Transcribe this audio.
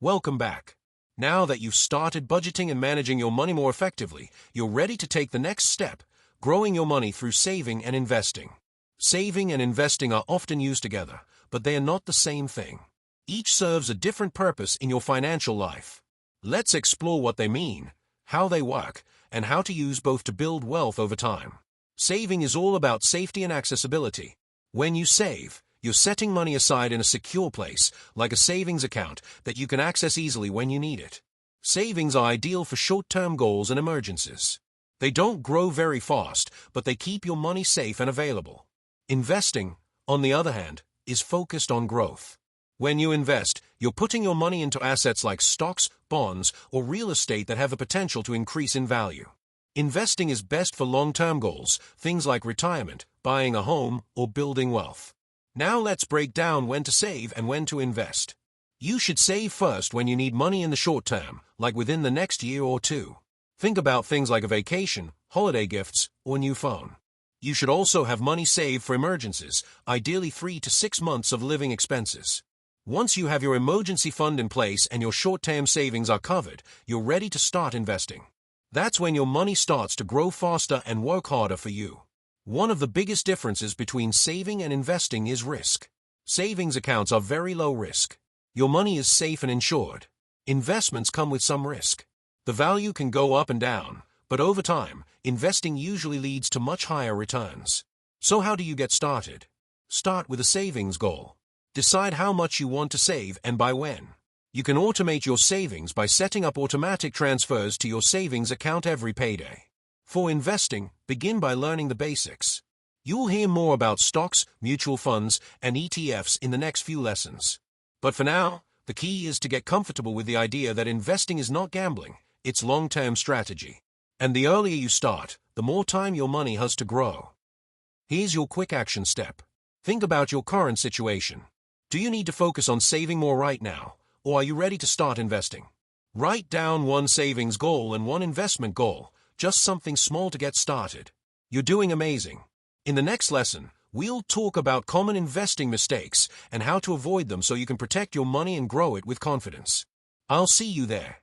Welcome back. Now that you've started budgeting and managing your money more effectively, you're ready to take the next step, growing your money through saving and investing. Saving and investing are often used together, but they are not the same thing. Each serves a different purpose in your financial life. Let's explore what they mean, how they work, and how to use both to build wealth over time. Saving is all about safety and accessibility. When you save, you're setting money aside in a secure place, like a savings account that you can access easily when you need it. Savings are ideal for short-term goals and emergencies. They don't grow very fast, but they keep your money safe and available. Investing, on the other hand, is focused on growth. When you invest, you're putting your money into assets like stocks, bonds, or real estate that have the potential to increase in value. Investing is best for long-term goals, things like retirement, buying a home, or building wealth. Now let's break down when to save and when to invest. You should save first when you need money in the short term, like within the next year or two. Think about things like a vacation, holiday gifts, or new phone. You should also have money saved for emergencies, ideally 3 to 6 months of living expenses. Once you have your emergency fund in place and your short-term savings are covered, you're ready to start investing. That's when your money starts to grow faster and work harder for you. One of the biggest differences between saving and investing is risk. Savings accounts are very low risk. Your money is safe and insured. Investments come with some risk. The value can go up and down, but over time, investing usually leads to much higher returns. So how do you get started? Start with a savings goal. Decide how much you want to save and by when. You can automate your savings by setting up automatic transfers to your savings account every payday. For investing, begin by learning the basics. You'll hear more about stocks, mutual funds, and ETFs in the next few lessons. But for now, the key is to get comfortable with the idea that investing is not gambling, it's long-term strategy. And the earlier you start, the more time your money has to grow. Here's your quick action step. Think about your current situation. Do you need to focus on saving more right now, or are you ready to start investing? Write down one savings goal and one investment goal, just something small to get started. You're doing amazing. In the next lesson, we'll talk about common investing mistakes and how to avoid them so you can protect your money and grow it with confidence. I'll see you there.